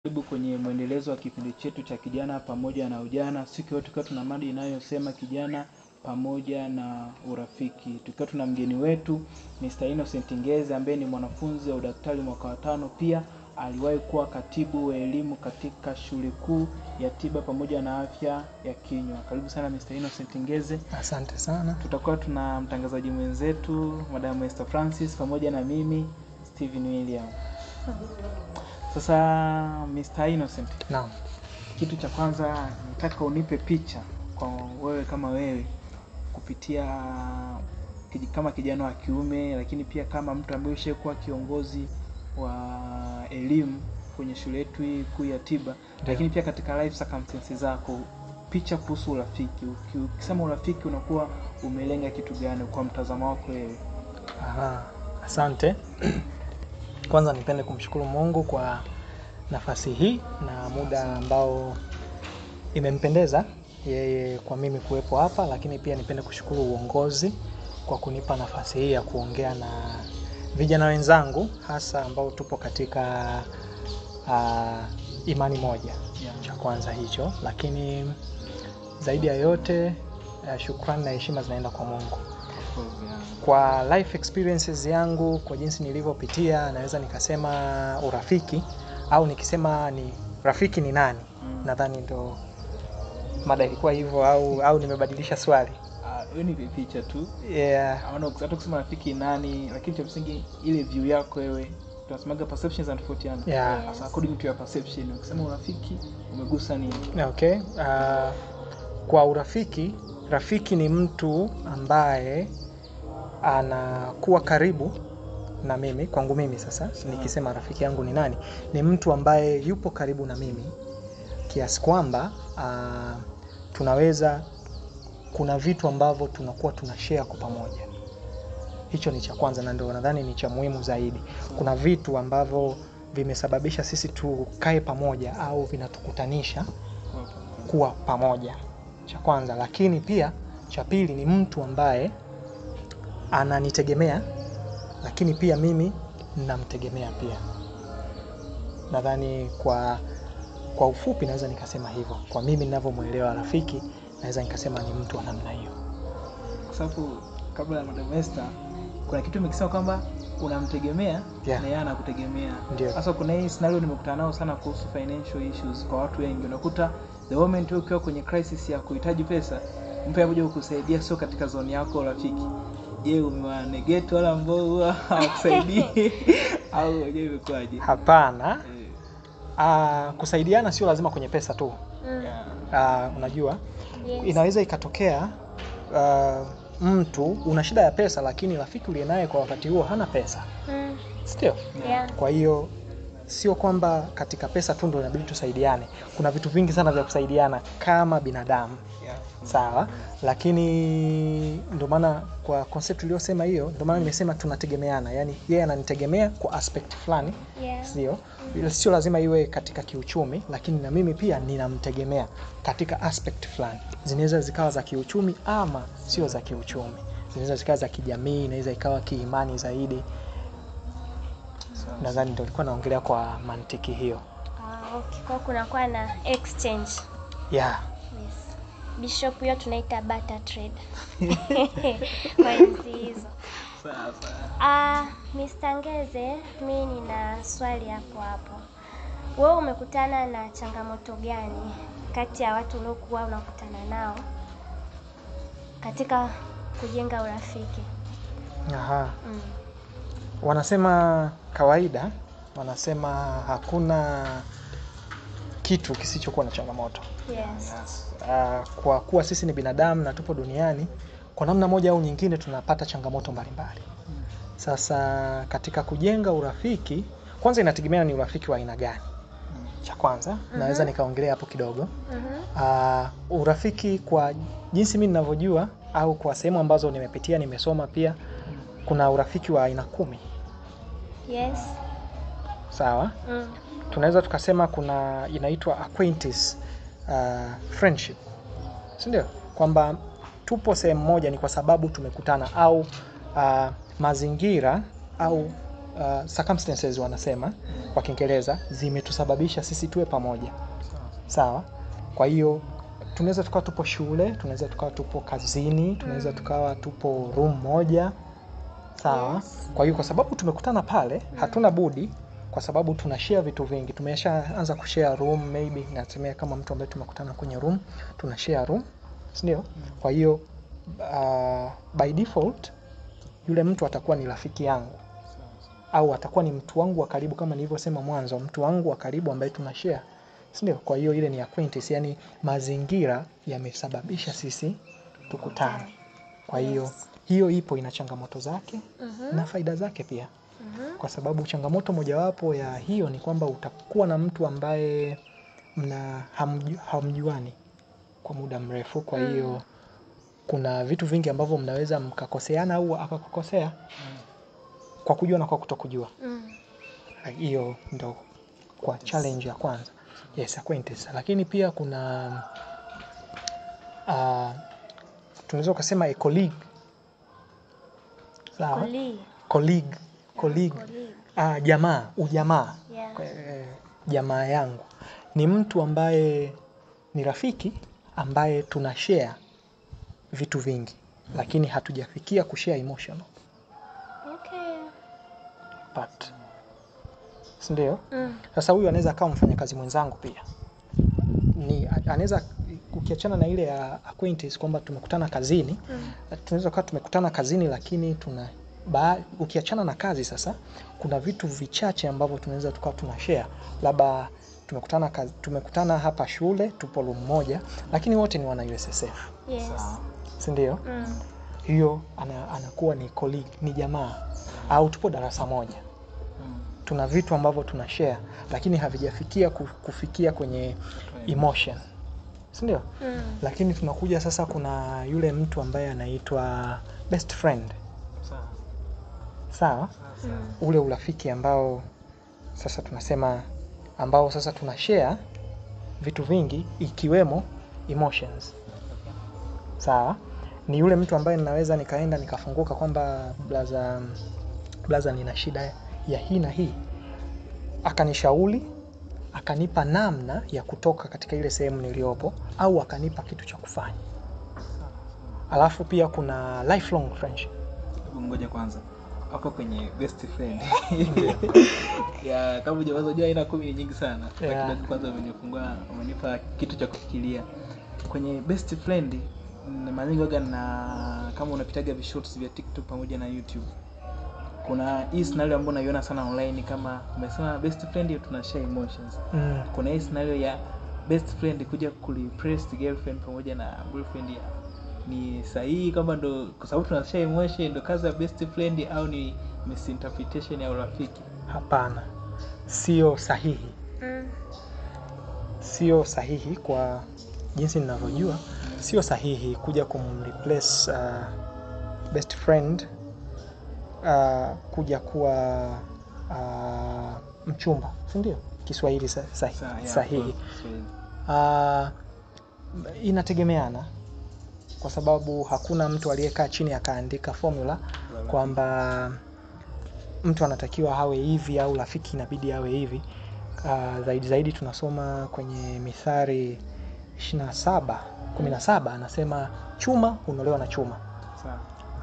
Karibu kwenye mwendelezo wa kipindi chetu cha kijana pamoja na ujana. Siku yote tukiwa tuna mada inayosema kijana pamoja na urafiki. Tukiwa tuna mgeni wetu Mr. Innocent Ngeze ambaye ni mwanafunzi wa udaktari mwaka wa 5, pia aliwahi kuwa katibu wa elimu katika shule kuu ya tiba pamoja na afya ya kinywa. Karibu sana Mr. Innocent Ngeze. Asante sana. Tutakuwa tuna mtangazaji mwenzetu Madam Esther Francis pamoja na mimi Steven William. Sasa Mr. Innocent. Naam. Kitu cha kwanza nataka unipe picha kwa wewe kama wewe kupitia kama kijana wa kiume, lakini pia kama mtu ambaye ushakuwa kiongozi wa elimu kwenye shule yetu hii kuu ya tiba, lakini pia katika life circumstances zako, picha kuhusu urafiki. Ukisema urafiki unakuwa umelenga kitu gani kwa mtazamo wako wewe? Asante. Kwanza nipende kumshukuru Mungu kwa nafasi hii na muda ambao imempendeza yeye kwa mimi kuwepo hapa, lakini pia nipende kushukuru uongozi kwa kunipa nafasi hii ya kuongea na vijana wenzangu hasa ambao tupo katika imani moja. Cha kwanza hicho, lakini zaidi ya yote shukrani na heshima zinaenda kwa Mungu. Kwa life experiences yangu, kwa jinsi nilivyopitia, naweza nikasema urafiki, au nikisema ni rafiki ni nani, nadhani ndo mada ilikuwa hivyo, au nimebadilisha swali. Hiyo ni picha tu. Yeah. Hauna kusema rafiki nani, lakini cha msingi ile view yako wewe. Tunasemaga perceptions and tofautiana. Yeah. As according to your perception, ukisema urafiki umegusa nini? Okay. Kwa urafiki, rafiki ni mtu ambaye anakuwa karibu na mimi. Kwangu mimi sasa, nikisema rafiki yangu ni nani, ni mtu ambaye yupo karibu na mimi kiasi kwamba tunaweza, kuna vitu ambavyo tunakuwa tunashare kwa pamoja. Hicho ni cha kwanza na ndio nadhani ni cha muhimu zaidi. Kuna vitu ambavyo vimesababisha sisi tukae pamoja au vinatukutanisha kuwa pamoja. Cha kwanza, lakini pia cha pili ni mtu ambaye ananitegemea, lakini pia mimi ninamtegemea pia. Nadhani kwa ufupi naweza nikasema hivyo. Kwa mimi ninavyomuelewa rafiki, naweza nikasema ni mtu wa namna hiyo. Kwa sababu kabla ya Madam Esther kuna kitu umekisema kwamba unamtegemea, yeah, na yeye anakutegemea. Sasa kuna hii scenario nimekutana nao sana kuhusu financial issues kwa watu wengi. Unakuta the moment ukiwa kwenye crisis ya kuhitaji pesa, mtu anakuja kukusaidia sio katika zone yako rafiki. Je, umewanegate wala ambao hawakusaidii au je imekwaje? Hapana. Kusaidiana sio lazima kwenye pesa tu. Unajua, yes, inaweza ikatokea mtu una shida ya pesa, lakini rafiki uliye naye kwa wakati huo hana pesa. Sio? Yeah. Kwa hiyo sio kwamba katika pesa tu ndio inabidi tusaidiane. Kuna vitu vingi sana vya kusaidiana kama binadamu. Yeah. Sawa, lakini ndio maana kwa concept uliyosema hiyo, ndio maana nimesema tunategemeana. Yaani yeye ananitegemea kwa aspect fulani. Yeah. Sio? Sio lazima iwe katika kiuchumi, lakini na mimi pia ninamtegemea katika aspect fulani. Zinaweza zikawa za kiuchumi ama sio za kiuchumi. Zinaweza zikawa za kijamii, inaweza ikawa kiimani zaidi. Nadhani ndio nilikuwa naongelea kwa mantiki hiyo. Okay, kwa kunakuwa na exchange. Yeah. Yes. Bishop hiyo tunaita barter trade. Kwa hizo. Sawa. Mr. Ngeze, mimi nina swali hapo. Wewe umekutana na changamoto gani kati ya watu uliokuwa unakutana nao katika kujenga urafiki? Wanasema kawaida, wanasema hakuna kitu kisichokuwa na changamoto. Yes. Kwa kuwa sisi ni binadamu na tupo duniani, kwa namna moja au nyingine tunapata changamoto mbalimbali. Sasa katika kujenga urafiki, kwanza inategemea ni urafiki wa aina gani. Cha kwanza, naweza nikaongelea hapo kidogo. Urafiki kwa jinsi mimi ninavyojua au kwa sehemu ambazo nimepitia, nimesoma pia, kuna urafiki wa aina 10. Yes. Sawa? Tunaweza tukasema kuna inaitwa acquaintance friendship. Si ndio? Kwamba tupo sehemu moja ni kwa sababu tumekutana, au mazingira au circumstances wanasema kwa Kiingereza zimetusababisha sisi tuwe pamoja. Sawa? Kwa hiyo tunaweza tukawa tupo shule, tunaweza tukawa tupo kazini, tunaweza tukawa tupo room moja. Sawa? Yes. Kwa hiyo kwa sababu tumekutana pale, hatuna budi kwa sababu tunashare vitu vingi. Tumeshaanza kushare room, maybe natumia kama mtu ambaye tumekutana kwenye room, tunashare room. Ndio? Kwa hiyo by default yule mtu atakuwa ni rafiki yangu au atakuwa ni mtu wangu wa karibu, kama nilivyosema mwanzo, mtu wangu wa karibu ambaye tunashare. Ndio? Kwa hiyo ile ni acquaintance, yani mazingira yamesababisha sisi tukutane. Kwa hiyo hiyo ipo, ina changamoto zake na faida zake pia. Kwa sababu changamoto mojawapo ya hiyo ni kwamba utakuwa na mtu ambaye hamjuani kwa muda mrefu. Kwa hiyo kuna vitu vingi ambavyo mnaweza mkakoseana au akakukosea kwa kujua na kwa kutokujua. Hiyo ndo kwa challenge ya kwanza. Yes, acquaintance. Lakini pia kuna tunaweza kusema a colleague. Sawa? Colleague. Ujamaa. Yeah. Jamaa yangu ni mtu ambaye ni rafiki ambaye tunashare vitu vingi lakini hatujafikia kushare emotional. Okay. But ndio. Sasa huyu anaweza kama mfanyakazi mwenzangu pia. Anaweza ukiachana na ile ya acquaintance kwamba tumekutana kazini, tunaweza kuwa tumekutana kazini lakini ukiachana na kazi sasa kuna vitu vichache ambavyo tunaweza tukawa tunashare. Labda tumekutana hapa shule, tupo room moja lakini wote ni wana USSF. Yes. Si ndio? Hiyo anakuwa ni colleague, ni jamaa. Au tupo darasa moja. Tuna vitu ambavyo tunashare lakini havijafikia kufikia kwenye emotion. Si ndio? Lakini tunakuja sasa, kuna yule mtu ambaye anaitwa best friend. Sawa? Ule urafiki ambao sasa tunasema ambao sasa tunashare vitu vingi ikiwemo emotions. Sawa? Ni yule mtu ambaye ninaweza nikaenda nikafunguka kwamba blaza nina shida ya hii na hii. Akanishauri, akanipa namna ya kutoka katika ile sehemu niliopo au akanipa kitu cha kufanya. Alafu pia kuna lifelong friendship. Ngoja kwanza hapo kwenye best friend. Ya kama unajua ina 10 ni nyingi sana. Lakini kwanza umenipa kitu cha kufikiria. Kwenye best friend na mara nyingi na kama unapitaga shorts vya TikTok pamoja na YouTube. Kuna hii scenario ambayo naiona sana online, kama umesema best friend tunashare emotions. Kuna hii scenario ya best friend kuja kureplace girlfriend pamoja na boyfriend ya. Ni sahihi kama ndo kwa sababu tunashare emotion ndo kazi ya best friend au ni misinterpretation ya urafiki? Hapana. Sio sahihi. Sio sahihi kwa jinsi ninavyojua. Sio sahihi kuja kumreplace best friend kuja kuwa mchumba. Si ndio? Kiswahili sahihi. Inategemeana kwa sababu hakuna mtu aliyekaa chini akaandika formula kwamba mtu anatakiwa awe hivi au rafiki inabidi awe hivi. Zaidi tunasoma kwenye Mithali 17 anasema chuma hunolewa na chuma. Sawa.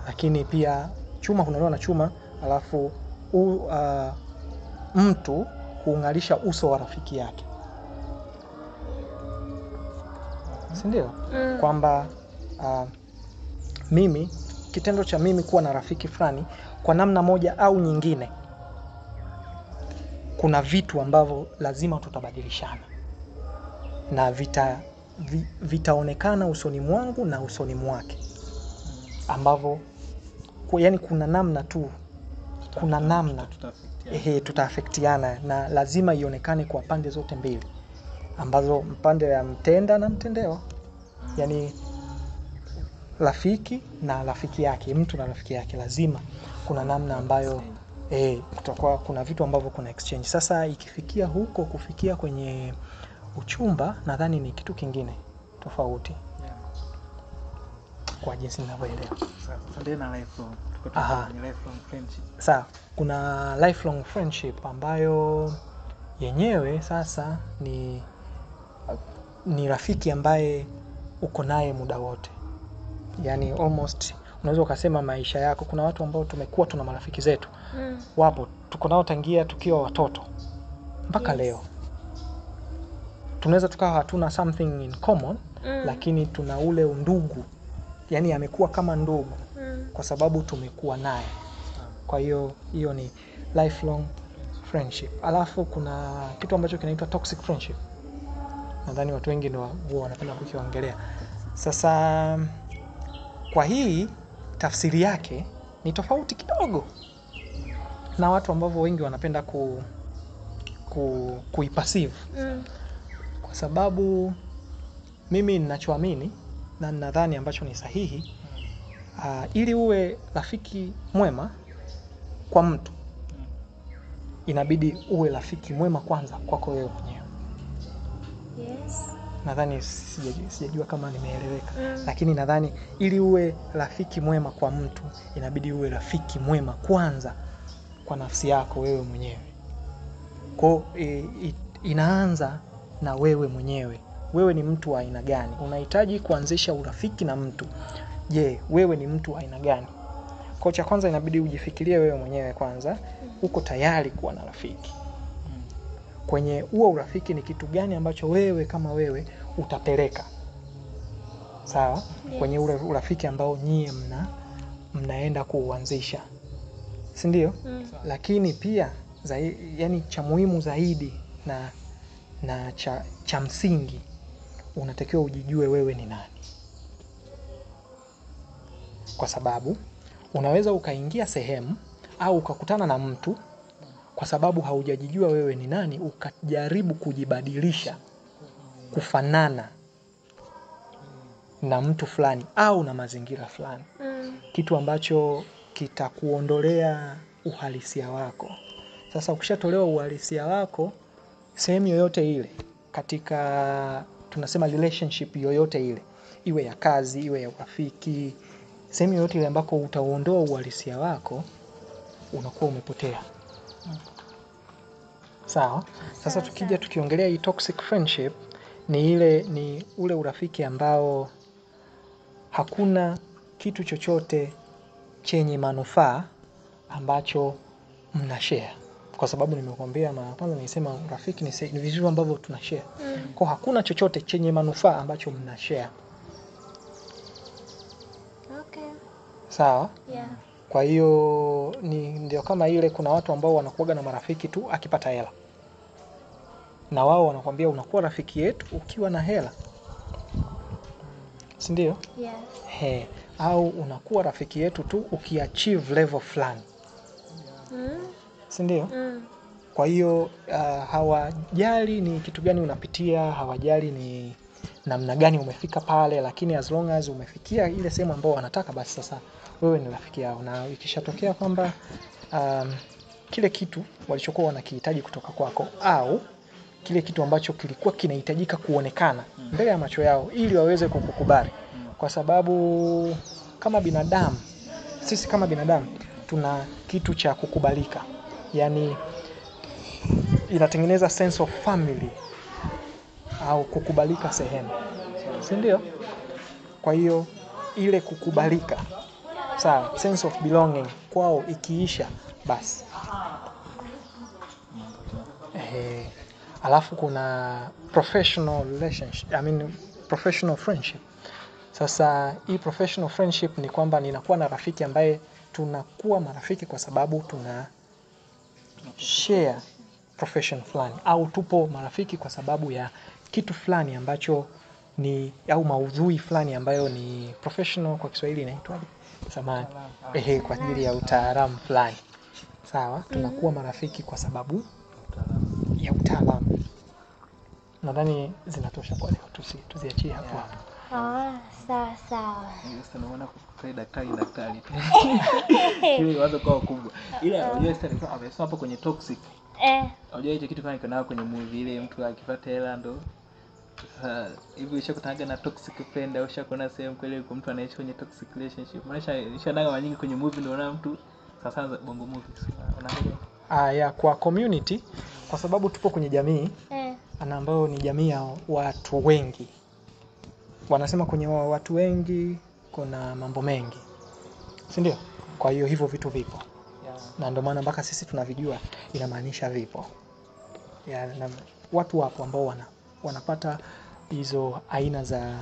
Lakini pia chuma hunolewa na chuma, alafu mtu huungalisha uso wa rafiki yake. Si ndio? Kwamba mimi, kitendo cha mimi kuwa na rafiki fulani kwa namna moja au nyingine, kuna vitu ambavyo lazima tutabadilishana na vitaonekana usoni mwangu na usoni mwake, ambavyo yani kuna namna tu, kuna namna tutaafektiana na lazima ionekane kwa pande zote mbili, ambazo pande ya mtenda na mtendewa. Yani rafiki na rafiki yake, mtu na rafiki yake, lazima kuna namna ambayo kutakuwa kuna vitu ambavyo kuna exchange. Sasa ikifikia huko, kufikia kwenye uchumba, nadhani ni kitu kingine tofauti. kwa jinsi ninavyoelewa. Sasa na lifelong. Tuko kwenye lifelong friendship. Sawa, kuna lifelong friendship ambayo yenyewe sasa ni rafiki ambaye uko naye muda wote. Yaani almost unaweza ukasema maisha yako. Kuna watu ambao tumekuwa tuna marafiki zetu. Wapo tuko nao tangia tukiwa watoto mpaka leo. Tunaweza tukawa hatuna something in common, lakini tuna ule undugu. Yaani amekuwa kama ndugu kwa sababu tumekuwa naye. Kwa hiyo ni lifelong friendship. Alafu kuna kitu ambacho kinaitwa toxic friendship. Nadhani watu wengi ndio wanapenda kukiongelea. Sasa kwa hii tafsiri yake ni tofauti kidogo na watu ambao wengi wanapenda kuiperceive. Kwa sababu mimi ninachoamini na nadhani ambacho ni sahihi, ili uwe rafiki mwema kwa mtu, inabidi uwe rafiki mwema kwanza kwako wewe mwenyewe. Yes. Nadhani sijajua kama nimeeleweka. Lakini nadhani ili uwe rafiki mwema kwa mtu, inabidi uwe rafiki mwema kwanza kwa nafsi yako wewe mwenyewe. Kwa inaanza na wewe mwenyewe. Wewe ni mtu wa aina gani? Unahitaji kuanzisha urafiki na mtu. Je, wewe ni mtu wa aina gani? Kwa cha kwanza inabidi ujifikirie wewe mwenyewe kwanza, uko tayari kuwa na rafiki. Kwenye huo urafiki ni kitu gani ambacho wewe kama wewe utapeleka? Sawa? Yes. Kwenye ule urafiki ambao nyie mnaenda kuuanzisha. Si ndio? Lakini pia yani cha muhimu zaidi na cha msingi, unatakiwa ujijue wewe ni nani. Kwa sababu unaweza ukaingia sehemu au ukakutana na mtu kwa sababu haujajijua wewe ni nani, ukajaribu kujibadilisha kufanana na mtu fulani au na mazingira fulani. Kitu ambacho kitakuondolea uhalisia wako. Sasa ukishatolewa uhalisia wako sehemu yoyote ile, katika tunasema relationship yoyote ile, iwe ya kazi, iwe ya urafiki, sehemu yoyote ile ambako utaondoa uhalisia wako, unakuwa umepotea. Sawa? Sasa tukiongelea hii toxic friendship, ni ule urafiki ambao hakuna kitu chochote chenye manufaa ambacho mnashare. Kwa sababu nimekuambia mara kwanza nilisema urafiki ni vitu ambavyo tunashare. Kwa hakuna chochote chenye manufaa ambacho mnashare. Okay. Sawa? Yeah. Kwa hiyo ndio kama ile kuna watu ambao wanakuaga na marafiki tu akipata hela. Na wao wanakuambia unakuwa rafiki yetu ukiwa na hela. Si ndio? Yes. Au unakuwa rafiki yetu tu ukiachieve level fulani. Si ndio? Kwa hiyo hawajali ni kitu gani unapitia, hawajali ni namna gani umefika pale, lakini as long as umefikia ile sehemu ambayo wanataka, basi sasa wewe ni rafiki yao. Na ikishatokea kwamba kile kitu walichokuwa wanakihitaji kutoka kwako, au kile kitu ambacho kilikuwa kinahitajika kuonekana mbele ya macho yao ili waweze kukukubali. Kwa sababu sisi kama binadamu tuna kitu cha kukubalika. Yaani inatengeneza sense of family au kukubalika sehemu. Si ndio? Kwa hiyo ile kukubalika, sawa, sense of belonging kwao ikiisha, basi alafu kuna professional relationship, professional friendship. Sasa hii professional friendship ni kwamba ninakuwa na rafiki ambaye tunakuwa marafiki kwa sababu tuna share profession fulani, au tupo marafiki kwa sababu ya kitu fulani ambacho au maudhui fulani ambayo ni professional. Kwa Kiswahili inaitwa samani, kwa ajili ya utaalamu fulani. Sawa? Tunakuwa marafiki kwa sababu ya utaalamu. Nadhani zinatosha kwa leo, tuziachie hapo hapo. Sawa. Sasa naona kukutai daktari. Kile wazo kwa kubwa. Ila unajua sasa nilikuwa amesema hapo kwenye toxic. Unajua hicho kitu kama kiko kwenye movie ile, mtu akipata hela ndo Hivi ushakutanaga na toxic friend au ushakona sehemu kweli kwa mtu anaishi kwenye toxic relationship? Maana ishanaga mara nyingi kwenye movie ndio unaona mtu sasa bongo movies. Unaangalia? Ya kwa community, kwa sababu tupo kwenye jamii ambayo ni jamii ya watu wengi. Wanasema kwenye watu wengi kuna mambo mengi. Si ndio? Kwa hiyo hivyo vitu vipo. Na ndio maana mpaka sisi tunavijua inamaanisha vipo. Na watu wapo ambao wanapata hizo aina za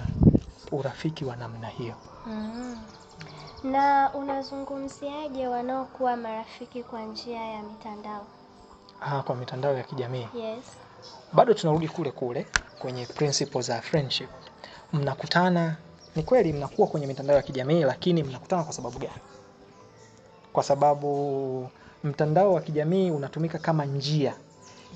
urafiki wa namna hiyo. Na unazungumziaje wanaokuwa marafiki kwa njia ya mitandao? Kwa mitandao ya kijamii. Yes. Bado tunarudi kule kule kwenye principles za friendship. Mnakutana, ni kweli mnakuwa kwenye mitandao ya kijamii, lakini mnakutana kwa sababu gani? Kwa sababu mtandao wa kijamii unatumika kama njia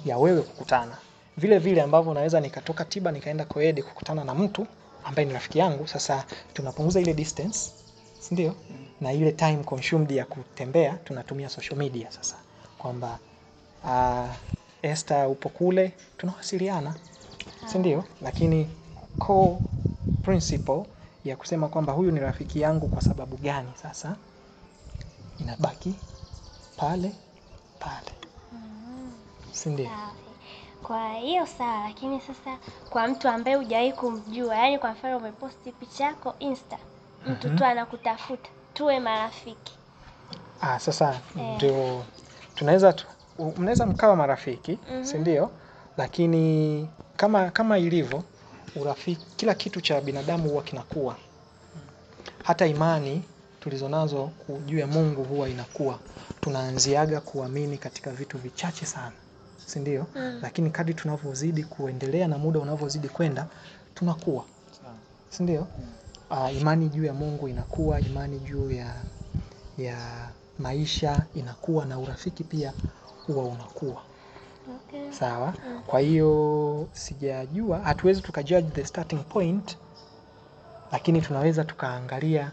ya wewe kukutana. Vile vile ambavyo naweza nikatoka Tiba nikaenda Koede kukutana na mtu ambaye ni rafiki yangu, sasa tunapunguza ile distance, si ndio? Na ile time consumed ya kutembea tunatumia social media sasa. Kwamba Esther upo kule, tunawasiliana. Si ndio? Lakini core principle ya kusema kwamba huyu ni rafiki yangu kwa sababu gani sasa inabaki pale. Si ndio? Kwa hiyo sawa, lakini sasa kwa mtu ambaye hujawahi kumjua, yani kwa mfano umeposti picha yako Insta, mtu tu anakutafuta, tuwe marafiki. Sasa ndio mnaweza mkawa marafiki, si ndio? Lakini kama ilivyo urafiki, kila kitu cha binadamu huwa kinakuwa. Hata imani tulizonazo juu ya Mungu huwa inakuwa. Tunaanziaga kuamini katika vitu vichache sana, si ndio? Lakini kadri tunavyozidi kuendelea na muda unavyozidi kwenda tunakuwa. Si ndio? Imani juu ya Mungu inakuwa, imani juu ya maisha inakuwa, na urafiki pia huwa unakuwa. Okay. Sawa? Kwa hiyo sijajua, hatuwezi tukajudge the starting point, lakini tunaweza tukaangalia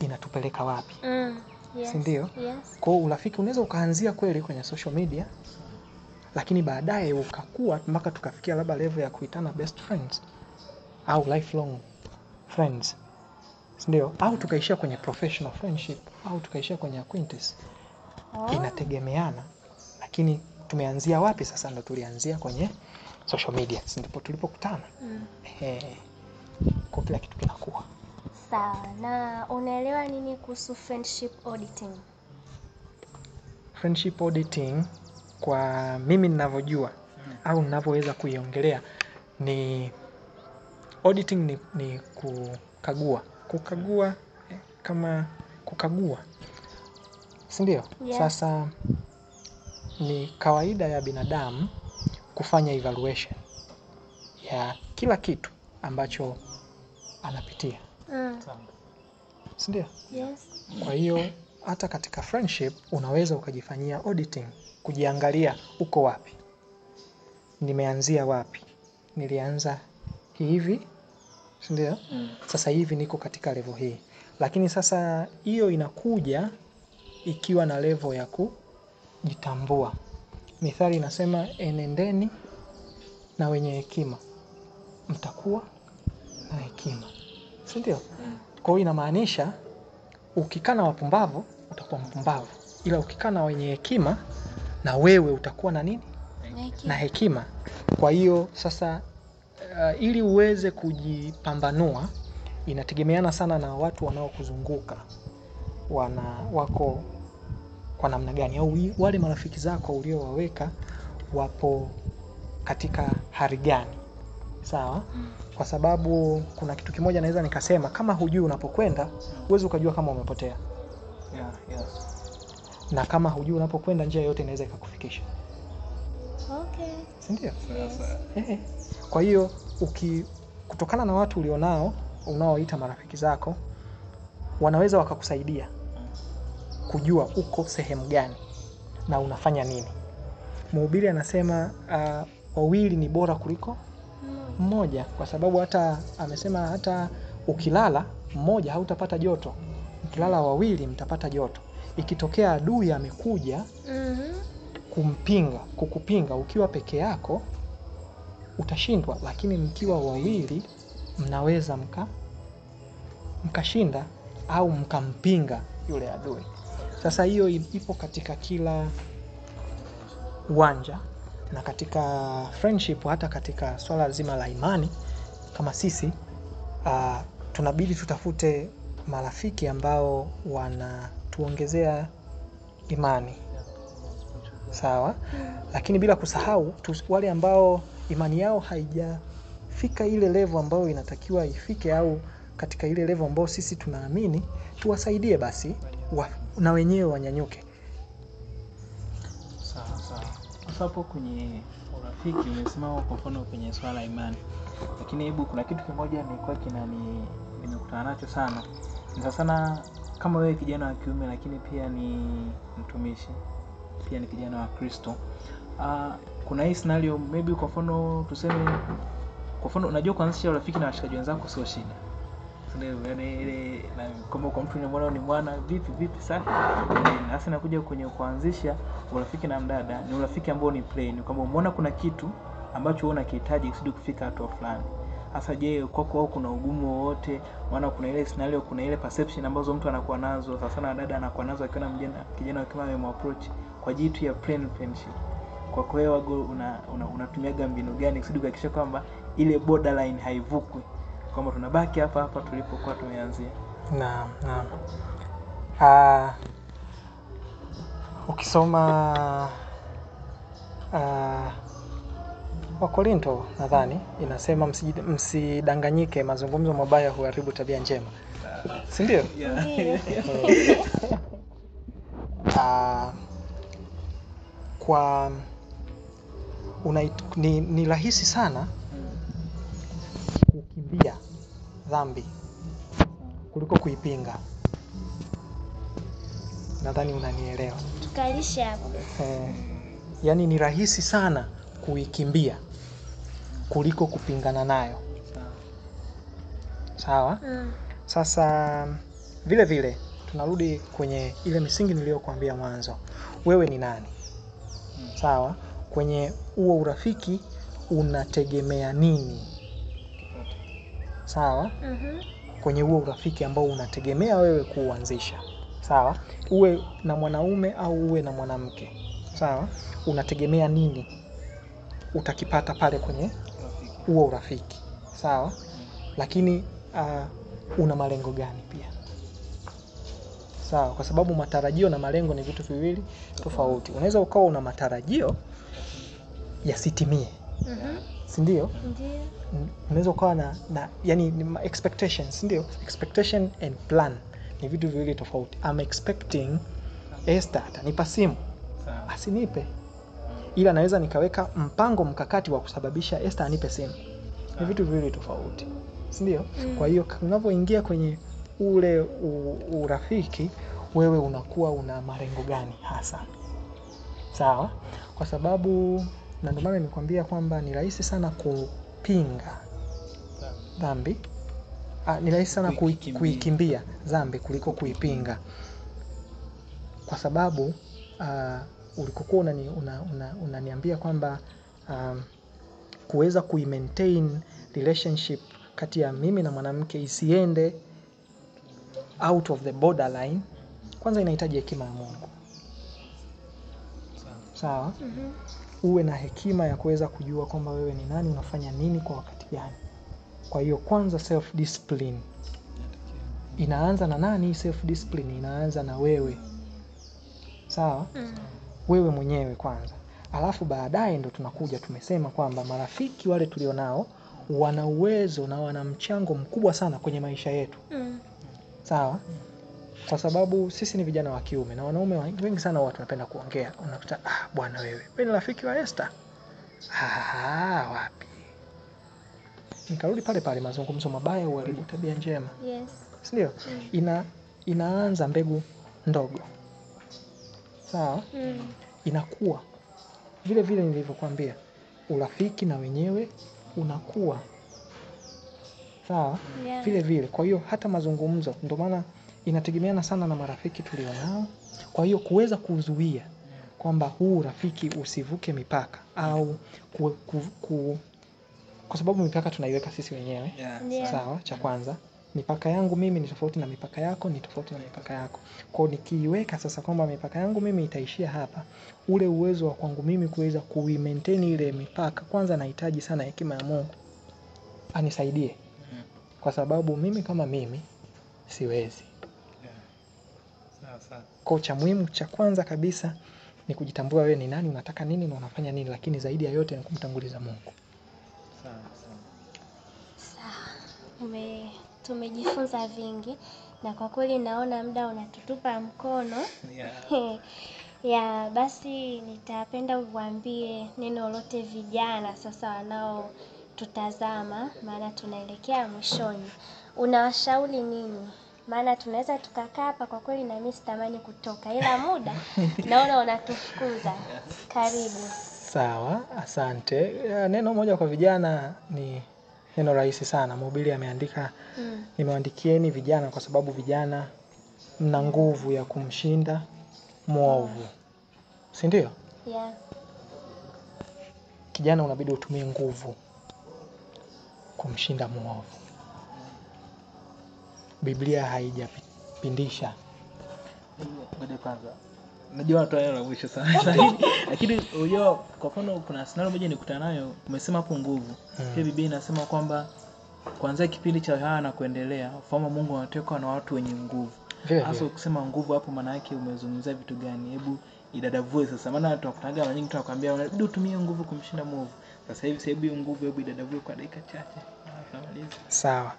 inatupeleka wapi. Yes. Si ndio? Yes. Kwa hiyo urafiki unaweza ukaanzia kweli kwenye social media, lakini baadaye ukakua mpaka tukafikia labda level ya kuitana best friends au lifelong friends. Si ndio? Au tukaishia kwenye professional friendship au tukaishia kwenye acquaintance. Inategemeana, lakini tumeanzia wapi sasa? Ndo tulianzia kwenye social media, ndipo tulipokutana. Kwa kila kitu kinakuwa sawa. Na unaelewa nini kuhusu friendship auditing? Friendship auditing kwa mimi ninavyojua au ninavyoweza kuiongelea ni auditing ni kukagua kama kukagua, si ndio? Yes. Sasa ni kawaida ya binadamu kufanya evaluation ya kila kitu ambacho anapitia. Si ndio? Yes. Kwa hiyo hata katika friendship unaweza ukajifanyia auditing, kujiangalia uko wapi, nimeanzia wapi, nilianza hivi, si ndio? Sasa hivi niko katika level hii. Lakini sasa hiyo inakuja ikiwa na level ya kujitambua. Mithali inasema enendeni na wenye hekima mtakuwa na hekima, si ndio? Kwa hiyo inamaanisha ukikaa na wapumbavu utakuwa mpumbavu, ila ukikaa na wenye hekima na wewe utakuwa na nini? Na hekima. Kwa hiyo sasa ili uweze kujipambanua inategemeana sana na watu wanaokuzunguka wako kwa namna gani, au wale marafiki zako uliowaweka wapo katika hali gani. Sawa? Kwa sababu kuna kitu kimoja naweza nikasema, kama hujui unapokwenda huwezi ukajua kama umepotea. Yes. Na kama hujui unapokwenda njia yote inaweza ikakufikisha. Okay. Si ndio? Yes. Kwa hiyo kutokana na watu ulionao unaoita marafiki zako, wanaweza wakakusaidia kujua uko sehemu gani na unafanya nini. Mhubiri anasema wawili ni bora kuliko mmoja, kwa sababu hata amesema hata ukilala mmoja hautapata joto, ukilala wawili mtapata joto. Ikitokea adui amekuja kukupinga ukiwa peke yako, utashindwa, lakini mkiwa wawili mnaweza mkashinda au mkampinga yule adui. Sasa hiyo ipo katika kila uwanja, na katika friendship, hata katika swala zima la imani. Kama sisi tunabidi tutafute marafiki ambao wanatuongezea imani, sawa, lakini bila kusahau wale ambao imani yao haijafika ile level ambayo inatakiwa ifike, au katika ile level ambayo sisi tunaamini, tuwasaidie basi na wenyewe wanyanyuke. Sawa. Sasa hapo kwenye urafiki umesema kwa mfano kwenye swala la imani, lakini hebu kuna kitu kimoja nilikuwa nimekutana nacho sana. Ni sana kama wewe kijana wa kiume lakini pia ni mtumishi, pia ni kijana wa Kristo. Kuna hii scenario maybe kwa mfano tuseme, kwa mfano unajua kuanzisha urafiki na washikaji wenzako sio shida. Yaani ile kama kwa mtu unamwona ni mwana vipi sasa. Hasa nakuja kwenye kuanzisha urafiki na mdada, ni urafiki ambao ni plain, kama umeona kuna kitu ambacho wewe unakihitaji kusudi kufika hatua fulani. Hasa je, kwako kuna ugumu wowote? Maana kuna ile scenario, kuna ile perception ambazo mtu anakuwa nazo, sasa na dada anakuwa nazo akiona kijana kama amemapproach kwa jitu ya plain friendship. Kwa kwa wewe unatumiaga mbinu gani kusudi kuhakikisha kwamba ile borderline haivukwi, kwamba tunabaki hapa tulipokuwa tumeanzia? Naam. Ukisoma Wakorinto nadhani inasema msidanganyike, mazungumzo mabaya huharibu tabia njema. Si ndio? Ndiyo. Ni rahisi sana kukimbia dhambi kuliko kuipinga. Nadhani unanielewa. Tukalisha hapo. Yaani ni rahisi sana kuikimbia kuliko kupingana nayo. Sawa? Sasa vile vile tunarudi kwenye ile misingi niliyokuambia mwanzo. Wewe ni nani? Sawa? Kwenye huo urafiki unategemea nini? Sawa? Kwenye huo urafiki ambao unategemea wewe kuuanzisha. Sawa? Uwe na mwanaume au uwe na mwanamke. Sawa? Unategemea nini utakipata pale kwenye huo urafiki? Sawa? Lakini una malengo gani pia? Sawa, kwa sababu matarajio na malengo ni vitu viwili tofauti. Unaweza ukawa una matarajio yasitimie. Si ndio? Ndiyo. Unaweza ukawa na yani expectations, ndio? Expectation and plan ni vitu viwili tofauti. I'm expecting Esther atanipa simu. Asinipe. Ila naweza nikaweka mpango mkakati wa kusababisha Esther anipe simu. Ni vitu viwili tofauti. Si ndio? Kwa hiyo unapoingia kwenye ule urafiki, wewe unakuwa una malengo gani hasa? Sawa? Kwa sababu na ndio maana nimekwambia kwamba ni rahisi sana kupinga dhambi. Ni rahisi sana kuikimbia dhambi kuliko kuipinga. Kwa sababu ulikokuwa unaniambia kwamba kuweza kuimaintain relationship kati ya mimi na mwanamke isiende out of the borderline, kwanza inahitaji hekima ya Mungu. Sawa? Uwe na hekima ya kuweza kujua kwamba wewe ni nani, unafanya nini kwa wakati gani. Kwa hiyo kwanza self discipline inaanza na nani? Self discipline inaanza na wewe. Sawa? Wewe mwenyewe kwanza. Alafu baadaye ndo tunakuja tumesema kwamba marafiki wale tulionao wana uwezo na wana mchango mkubwa sana kwenye maisha yetu. Sawa? Kwa sababu sisi ni vijana wa kiume na wanaume wengi sana watu wanapenda kuongea. Unakuta bwana wewe ni rafiki wa Esther. Wapi? Nikarudi pale mazungumzo mabaya huharibu tabia njema. Yes. Ndio? Inaanza mbegu ndogo. Sawa? Inakuwa vile vile nilivyokuambia, urafiki na wenyewe unakuwa. Sawa? Yeah. Vile vile. Kwa hiyo hata mazungumzo ndio maana inategemeana sana na marafiki tulionao. Kwa hiyo kuweza kuzuia kwamba huu rafiki usivuke mipaka au kwa sababu mipaka tunaiweka sisi wenyewe. Ndio. Sawa, cha kwanza. Mipaka yangu mimi ni tofauti na mipaka yako, ni tofauti na mipaka yako. Kwa hiyo nikiiweka sasa kwamba mipaka yangu mimi itaishia hapa, ule uwezo wa kwangu mimi kuweza kuimaintain ile mipaka, kwanza nahitaji sana hekima ya Mungu anisaidie. Kwa sababu mimi kama mimi siwezi. Kwa cha muhimu cha kwanza kabisa ni kujitambua wewe ni nani, unataka nini na unafanya nini, lakini zaidi ya yote ni kumtanguliza Mungu. Sawa. Tumejifunza vingi na kwa kweli naona muda unatutupa mkono. Ya basi nitapenda uwaambie neno lote vijana sasa wanaotutazama, maana tunaelekea mwishoni. Unawashauri nini? Maana tunaweza tukakaa hapa kwa kweli na mimi sitamani kutoka, ila muda naona unatufukuza. Karibu. Sawa, asante. Neno moja kwa vijana ni neno rahisi sana. Mhubiri ameandika, nimewaandikieni vijana kwa sababu vijana mna nguvu ya kumshinda mwovu. Si ndio? Yeah. Kijana unabidi utumie nguvu kumshinda mwovu. Biblia haijapindisha. Ngoja kwanza. Najua watu wao la mwisho sana. Lakini unajua kwa mfano kuna scenario moja nikutana nayo, umesema hapo nguvu. Pia Biblia inasema kwamba kuanzia kipindi cha Yohana na kuendelea, ufalme wa Mungu unatekwa na watu wenye nguvu. Hasa ukisema nguvu hapo maana yake umezungumzia vitu gani? Hebu idadavue sasa. Maana tunakutaga mara nyingi tunakwambia unabidi utumie nguvu kumshinda mwovu. Sasa hivi hiyo nguvu hebu idadavue kwa dakika chache. Tunamaliza. Sawa.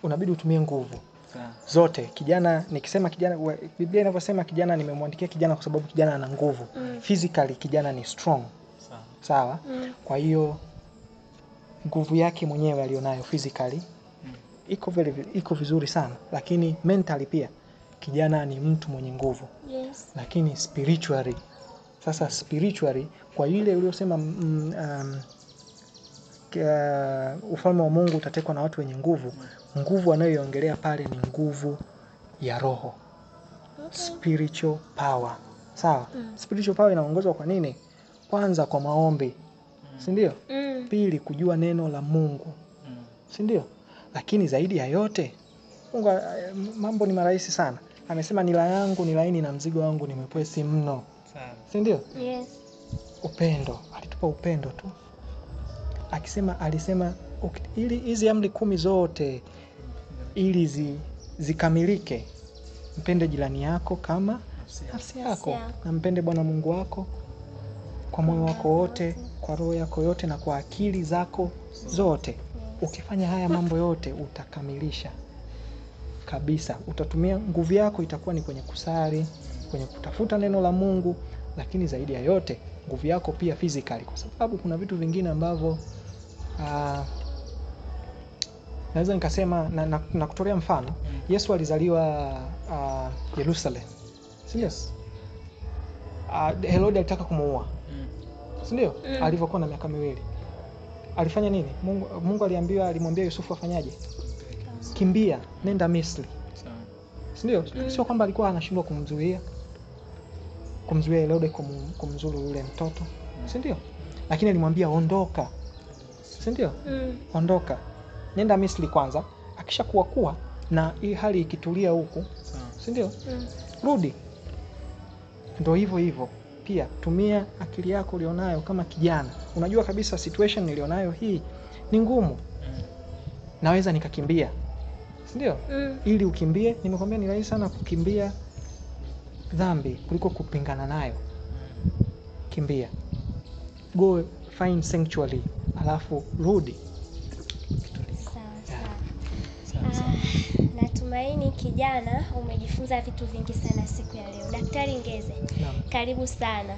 Unabidi utumie nguvu. Sawa. Zote. Kijana, nikisema kijana, Biblia inavyosema kijana, nimemwandikia kijana kwa sababu kijana ana nguvu. Physically kijana ni strong. Sawa. Kwa hiyo nguvu yake mwenyewe alionayo physically iko vizuri sana, lakini mentally pia kijana ni mtu mwenye nguvu. Yes. Lakini spiritually, sasa spiritually kwa ile uliosema ufalme wa Mungu utatekwa na watu wenye nguvu, nguvu anayoiongelea pale ni nguvu ya roho. Spiritual power. Sawa? Spiritual power inaongozwa kwa nini? Kwanza kwa maombi. Si ndio? Pili kujua neno la Mungu. Si ndio? Lakini zaidi ya yote Mungu, mambo ni marahisi sana. Amesema nila yangu ni laini na mzigo wangu ni mwepesi mno. Si ndio? Yes. Upendo. Alitupa upendo tu. Alisema ili hizi amri 10 zote ili zikamilike, mpende jirani yako kama nafsi yako, na mpende Bwana Mungu wako kwa moyo wako wote, kwa roho yako yote na kwa akili zako zote. Ukifanya haya mambo yote utakamilisha kabisa. Utatumia nguvu yako itakuwa ni kwenye kusali, kwenye kutafuta neno la Mungu, lakini zaidi ya yote nguvu yako pia physically, kwa sababu kuna vitu vingine ambavyo naweza nikasema na kutolea mfano. Yesu alizaliwa Yerusalem. Si ndio? Herode alitaka kumuua. Si ndio? Alivyokuwa na miaka 2. Alifanya nini? Mungu alimwambia Yusufu afanyaje? Kimbia, nenda Misri. Si ndio? Sio kwamba alikuwa anashindwa kumzuia Herode kumzuru yule mtoto. Si ndio? Lakini alimwambia ondoka. Si ndio? Ondoka. Nenda Misri kwanza, akishakuwa na hii hali ikitulia huku. Si ndio? Rudi. Ndio hivyo. Pia tumia akili yako ulionayo kama kijana. Unajua kabisa situation nilionayo hii ni ngumu. Naweza nikakimbia. Si ndio? Ili ukimbie, nimekwambia ni rahisi sana kukimbia dhambi kuliko kupingana nayo. Kimbia. Go find sanctuary, alafu rudi. Sawa. Natumaini kijana umejifunza vitu vingi sana siku ya leo. Daktari Ngeze, karibu sana.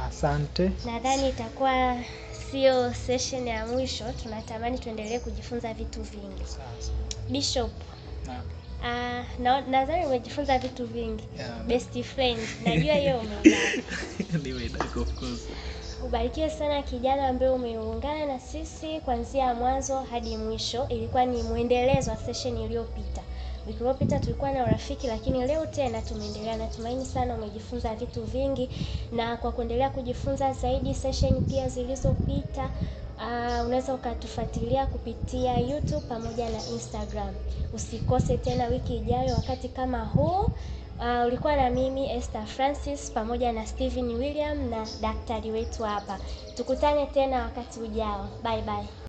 Asante. Nadhani itakuwa sio session ya mwisho, tunatamani tuendelee kujifunza vitu vingi. Bishop, nadhani umejifunza vitu vingi. Best friend, najua hiyo umeidaka. Of course. Ubarikiwe sana kijana ambaye umeungana na sisi kuanzia mwanzo hadi mwisho. Ilikuwa ni muendelezo wa session iliyopita. Wiki iliyopita tulikuwa na urafiki, lakini leo tena tumeendelea. Natumaini sana umejifunza vitu vingi, na kwa kuendelea kujifunza zaidi session pia zilizopita, unaweza ukatufuatilia kupitia YouTube pamoja na Instagram. Usikose tena wiki ijayo wakati kama huu. Ulikuwa na mimi Esther Francis pamoja na Steven William na daktari wetu hapa. Tukutane tena wakati ujao. Bye bye.